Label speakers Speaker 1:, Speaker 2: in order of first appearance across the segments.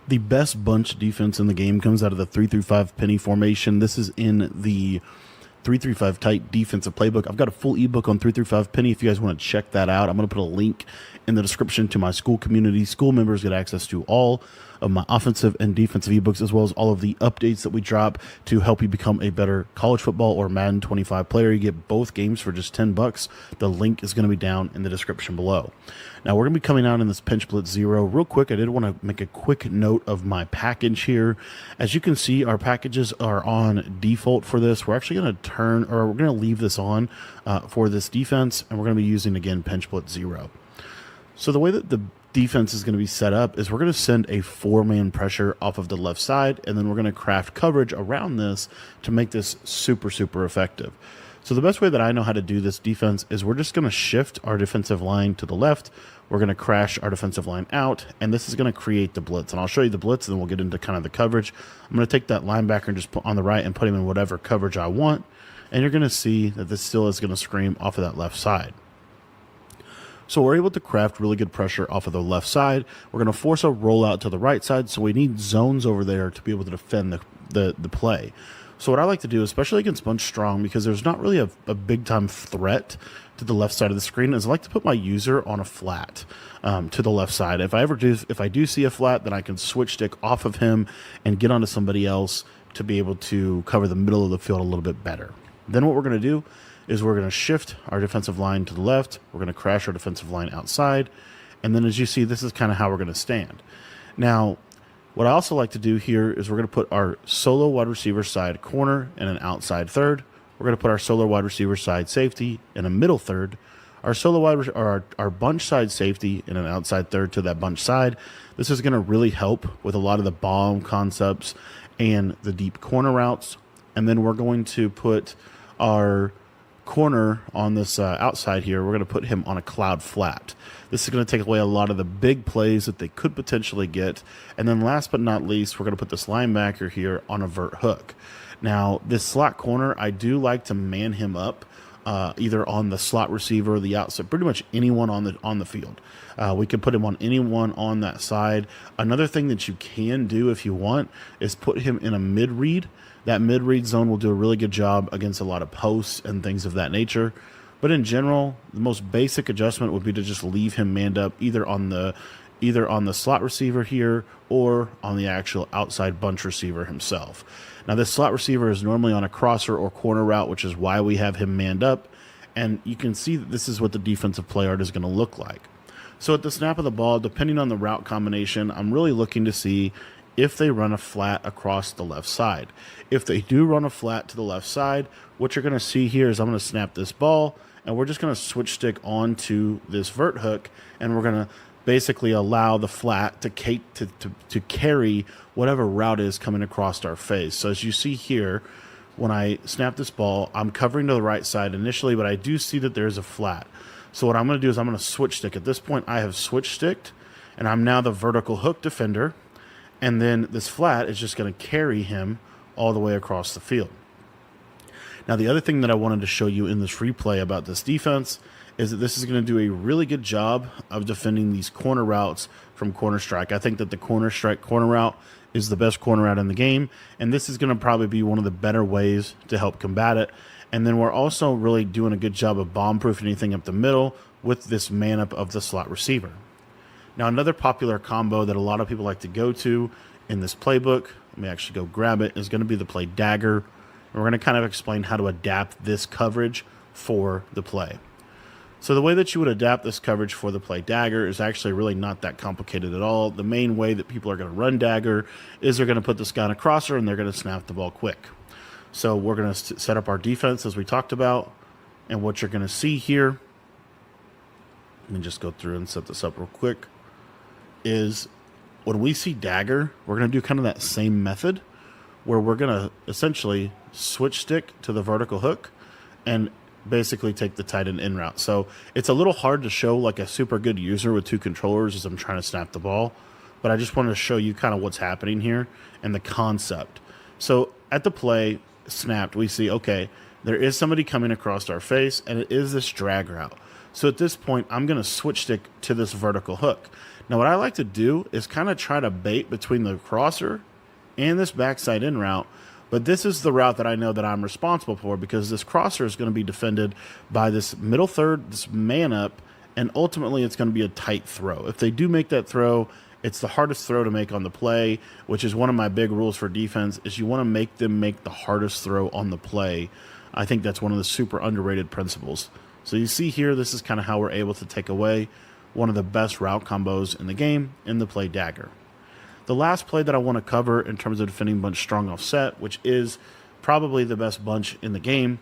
Speaker 1: The best bunch defense in the game comes out of the 3-5 penny formation. This is in the 3-5 tight defensive playbook. I've got a full ebook on 3-5 penny if you guys want to check that out. I'm going to put a link in the description to my school community. School members get access to all of my offensive and defensive ebooks, as well as all of the updates that we drop to help you become a better college football or Madden 25 player. You get both games for just $10. The link is going to be down in the description below. Now, we're going to be coming out in this Pinch Blitz 0. Real quick, I did want to make a quick note of my package here. As you can see, our packages are on default for this. We're actually going to we're going to leave this on for this defense, and we're going to be using, again, Pinch Blitz 0. So the way that the defense is going to be set up is we're going to send a 4-man pressure off of the left side, and then we're going to craft coverage around this to make this super, super effective. So the best way that I know how to do this defense is we're just going to shift our defensive line to the left. We're going to crash our defensive line out, and this is going to create the blitz. And I'll show you the blitz, and then we'll get into kind of the coverage. I'm going to take that linebacker and just put on the right and put him in whatever coverage I want, and you're going to see that this still is going to scream off of that left side. So we're able to craft really good pressure off of the left side. We're going to force a rollout to the right side, so we need zones over there to be able to defend the play. So what I like to do, especially against bunch strong, because there's not really a big-time threat to the left side of the screen, is I like to put my user on a flat to the left side. If I do see a flat, then I can switch stick off of him and get onto somebody else to be able to cover the middle of the field a little bit better. Then what we're going to do is we're going to shift our defensive line to the left. We're going to crash our defensive line outside. And then as you see, this is kind of how we're going to stand. Now, what I also like to do here is we're going to put our solo wide receiver side corner in an outside third. We're going to put our solo wide receiver side safety in a middle third. Our solo wide or our bunch side safety in an outside third to that bunch side. This is going to really help with a lot of the bomb concepts and the deep corner routes. And then we're going to put our corner on this outside here. We're going to put him on a cloud flat. This is going to take away a lot of the big plays that they could potentially get. And then last but not least, we're going to put this linebacker here on a vert hook. Now, this slot corner, I do like to man him up either on the slot receiver or the outside, pretty much anyone on the field. We can put him on anyone on that side. Another thing that you can do if you want is put him in a mid-read. That mid-read zone will do a really good job against a lot of posts and things of that nature. But in general, the most basic adjustment would be to just leave him manned up either on the slot receiver here or on the actual outside bunch receiver himself. Now, this slot receiver is normally on a crosser or corner route, which is why we have him manned up. And you can see that this is what the defensive play art is going to look like. So at the snap of the ball, depending on the route combination, I'm really looking to see if they run a flat across the left side. If they do run a flat to the left side, what you're going to see here is I'm going to snap this ball, and we're just going to switch stick onto this vert hook, and we're going to basically allow the flat to carry whatever route is coming across our face. So as you see here, when I snap this ball, I'm covering to the right side initially, but I do see that there's a flat. So what I'm going to do is I'm going to switch stick. At this point, I have switch sticked, and I'm now the vertical hook defender. And then this flat is just going to carry him all the way across the field. Now, the other thing that I wanted to show you in this replay about this defense is that this is going to do a really good job of defending these corner routes from corner strike. I think that the corner strike corner route is the best corner route in the game, and this is going to probably be one of the better ways to help combat it. And then we're also really doing a good job of bomb-proofing anything up the middle with this man-up of the slot receiver. Now, another popular combo that a lot of people like to go to in this playbook, let me actually go grab it, is going to be the play dagger. And we're going to kind of explain how to adapt this coverage for the play. So the way that you would adapt this coverage for the play dagger is actually really not that complicated at all. The main way that people are going to run dagger is they're going to put this guy on a crosser and they're going to snap the ball quick. So we're going to set up our defense as we talked about. And what you're going to see here, let me just go through and set this up real quick, is when we see dagger, we're going to do kind of that same method where we're going to essentially switch stick to the vertical hook and basically take the tight end in route. So it's a little hard to show like a super good user with two controllers as I'm trying to snap the ball, but I just wanted to show you kind of what's happening here and the concept. So at the play snapped, we see, okay, there is somebody coming across our face, and it is this drag route. So at this point, I'm going to switch stick to this vertical hook. Now, what I like to do is kind of try to bait between the crosser and this backside in route, but this is the route that I know that I'm responsible for, because this crosser is going to be defended by this middle third, this man up, and ultimately it's going to be a tight throw. If they do make that throw, it's the hardest throw to make on the play, which is one of my big rules for defense, is you want to make them make the hardest throw on the play. I think that's one of the super underrated principles. So you see here, this is kind of how we're able to take away one of the best route combos in the game in the play dagger. The last play that I want to cover in terms of defending bunch strong offset, which is probably the best bunch in the game,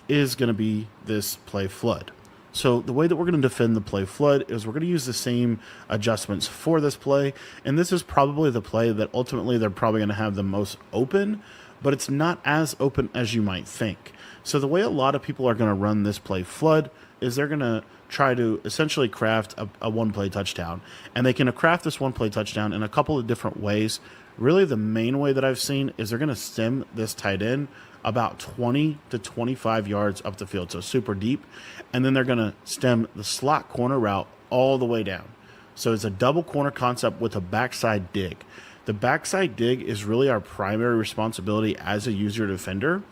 Speaker 1: is going to be this play flood. So the way that we're going to defend the play flood is we're going to use the same adjustments for this play, and this is probably the play that ultimately they're probably going to have the most open, but it's not as open as you might think. So the way a lot of people are going to run this play flood is they're going to try to essentially craft a one-play touchdown, and they can craft this one-play touchdown in a couple of different ways. Really, the main way that I've seen is they're going to stem this tight end about 20 to 25 yards up the field, so super deep, and then they're going to stem the slot corner route all the way down. So it's a double corner concept with a backside dig. The backside dig is really our primary responsibility as a user defender.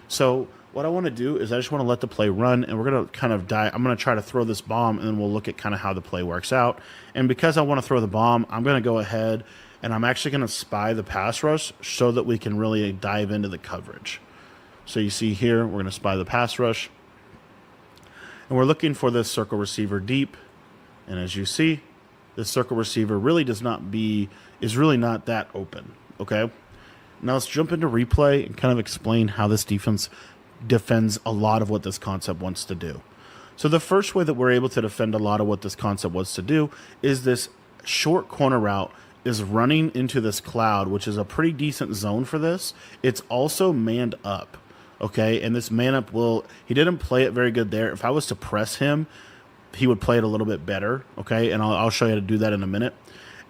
Speaker 1: So what I want to do is I just want to let the play run, and we're going to kind of I'm going to try to throw this bomb, and then we'll look at kind of how the play works out. And because I want to throw the bomb, I'm going to go ahead and I'm actually going to spy the pass rush so that we can really dive into the coverage. So you see here, we're going to spy the pass rush, and we're looking for this circle receiver deep. And as you see, this circle receiver really is really not that open. Okay. Now let's jump into replay and kind of explain how this defense defends a lot of what this concept wants to do. So the first way that we're able to defend a lot of what this concept wants to do is this short corner route is running into this cloud, which is a pretty decent zone for this. It's also manned up. Okay, and this man up he didn't play it very good there. If I was to press him, he would play it a little bit better. Okay, and I'll show you how to do that in a minute.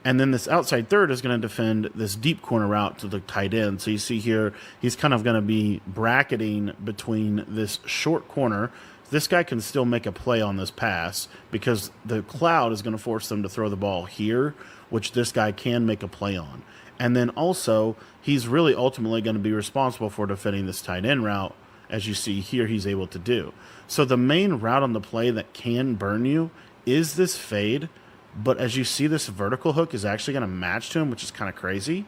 Speaker 1: And then this outside third is going to defend this deep corner route to the tight end. So you see here, he's kind of going to be bracketing between this short corner. This guy can still make a play on this pass because the cloud is going to force them to throw the ball here, which this guy can make a play on. And then also, he's really ultimately going to be responsible for defending this tight end route, as you see here he's able to do. So the main route on the play that can burn you is this fade, but as you see, this vertical hook is actually going to match to him, which is kind of crazy.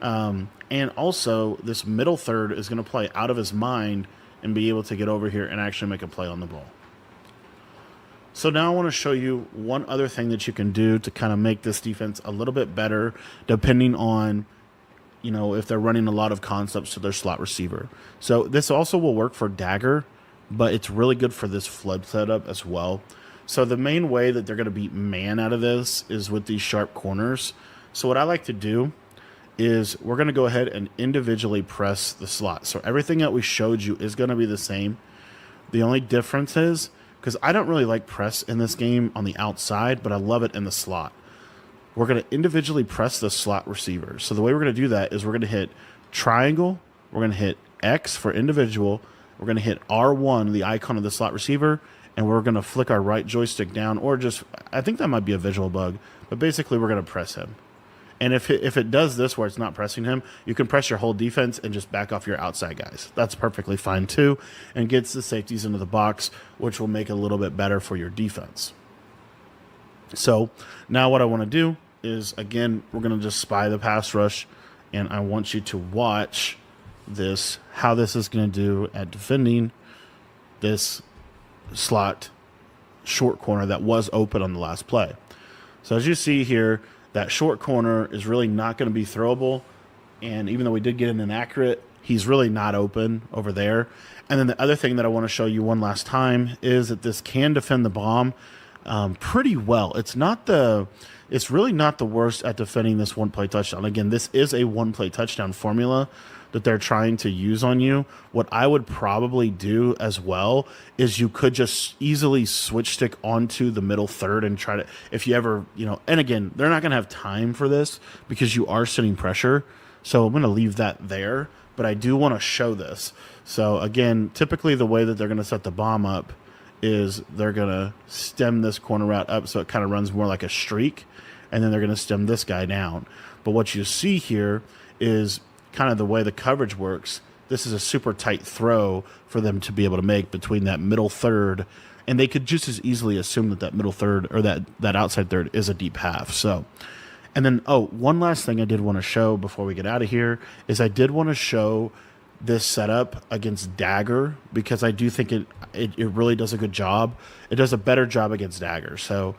Speaker 1: And also, this middle third is going to play out of his mind and be able to get over here and actually make a play on the ball. So now I want to show you one other thing that you can do to kind of make this defense a little bit better, depending on, if they're running a lot of concepts to their slot receiver. So this also will work for dagger, but it's really good for this flood setup as well. So the main way that they're going to beat man out of this is with these sharp corners. So what I like to do is we're going to go ahead and individually press the slot. So everything that we showed you is going to be the same. The only difference is, because I don't really like press in this game on the outside, but I love it in the slot. We're going to individually press the slot receiver. So the way we're going to do that is we're going to hit triangle, we're going to hit X for individual, we're going to hit R1, the icon of the slot receiver, and we're going to flick our right joystick down, or just, I think that might be a visual bug, but basically we're going to press him. And if it does this where it's not pressing him, you can press your whole defense and just back off your outside guys. That's perfectly fine too, and gets the safeties into the box, which will make it a little bit better for your defense. So now what I want to do is, again, we're going to just spy the pass rush, and I want you to watch this, how this is going to do at defending this slot short corner that was open on the last play. So as you see here, that short corner is really not going to be throwable, and even though we did get an inaccurate, he's really not open over there. And then the other thing that I want to show you one last time is that this can defend the bomb pretty well. It's really not the worst at defending this one-play touchdown. Again, this is a one-play touchdown formula that they're trying to use on you. What I would probably do as well is you could just easily switch stick onto the middle third and try to, if you ever, and again, they're not going to have time for this because you are sitting pressure. So I'm going to leave that there. but I do want to show this. So again, typically the way that they're going to set the bomb up is they're going to stem this corner route up so it kind of runs more like a streak, and then they're going to stem this guy down. But what you see here is kind of the way the coverage works. This is a super tight throw for them to be able to make between that middle third, and they could just as easily assume that that middle third or that outside third is a deep half. So, and then, oh, one last thing I did want to show before we get out of here is I did want to show this setup against Dagger, because I do think it really does a good job. It does a better job against Dagger. So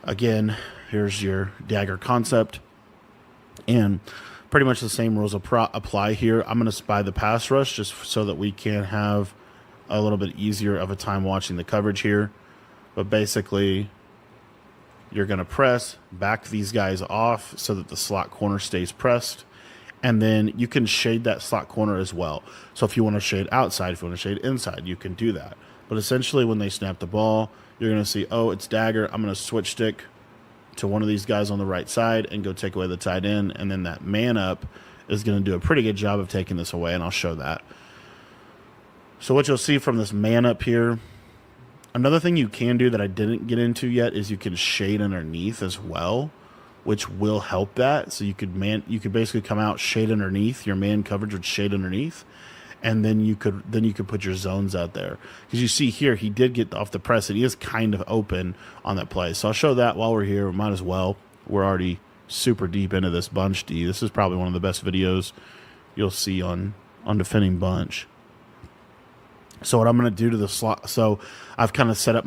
Speaker 1: again, here's your Dagger concept, and pretty much the same rules apply here. I'm going to spy the pass rush just so that we can have a little bit easier of a time watching the coverage here. But basically, you're going to press, back these guys off so that the slot corner stays pressed. And then you can shade that slot corner as well. So if you want to shade outside, if you want to shade inside, you can do that. But essentially, when they snap the ball, you're going to see, oh, it's Dagger. I'm going to switch stick to one of these guys on the right side and go take away the tight end. And then that man up is going to do a pretty good job of taking this away, and I'll show that. So what you'll see from this man up here, another thing you can do that I didn't get into yet is you can shade underneath as well, which will help that. So you could basically come out, shade underneath, your man coverage would shade underneath, and then you could put your zones out there. Because you see here, he did get off the press, and he is kind of open on that play. So I'll show that while we're here. We might as well. We're already super deep into this bunch D. This is probably one of the best videos you'll see on defending bunch. So what I'm going to do to the slot, so I've kind of set up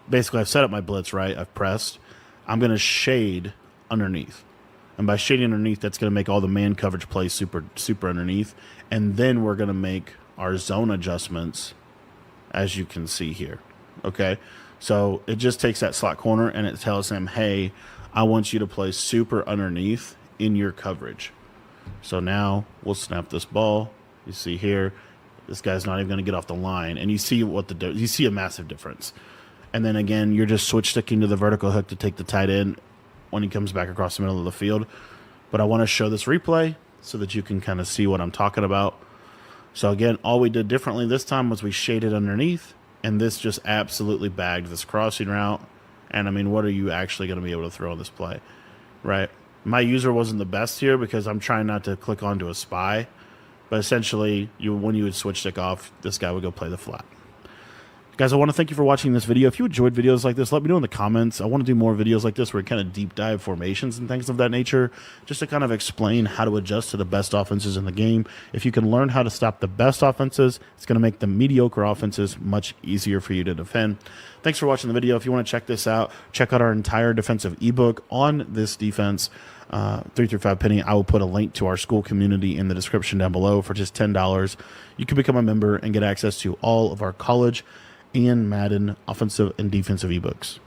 Speaker 1: basically I've set up my blitz, right? I've pressed. I'm going to shade underneath. And by shading underneath, that's going to make all the man coverage plays super, super underneath. And then we're going to make our zone adjustments, as you can see here. Okay? So it just takes that slot corner and it tells him, hey, I want you to play super underneath in your coverage. So now we'll snap this ball. You see here, this guy's not even going to get off the line. And you see you see a massive difference. And then again, you're just switch sticking to the vertical hook to take the tight end when he comes back across the middle of the field. But I want to show this replay so that you can kind of see what I'm talking about. So again, all we did differently this time was we shaded underneath, and this just absolutely bagged this crossing route. And I mean, what are you actually going to be able to throw on this play, right? My user wasn't the best here because I'm trying not to click onto a spy. But essentially, when you would switch stick off, this guy would go play the flat. Guys, I want to thank you for watching this video. If you enjoyed videos like this, let me know in the comments. I want to do more videos like this where we kind of deep dive formations and things of that nature, just to kind of explain how to adjust to the best offenses in the game. If you can learn how to stop the best offenses, it's going to make the mediocre offenses much easier for you to defend. Thanks for watching the video. If you want to check this out, check out our entire defensive ebook on this defense, 3-5 penny. I will put a link to our school community in the description down below for just $10. You can become a member and get access to all of our college and Madden offensive and defensive ebooks.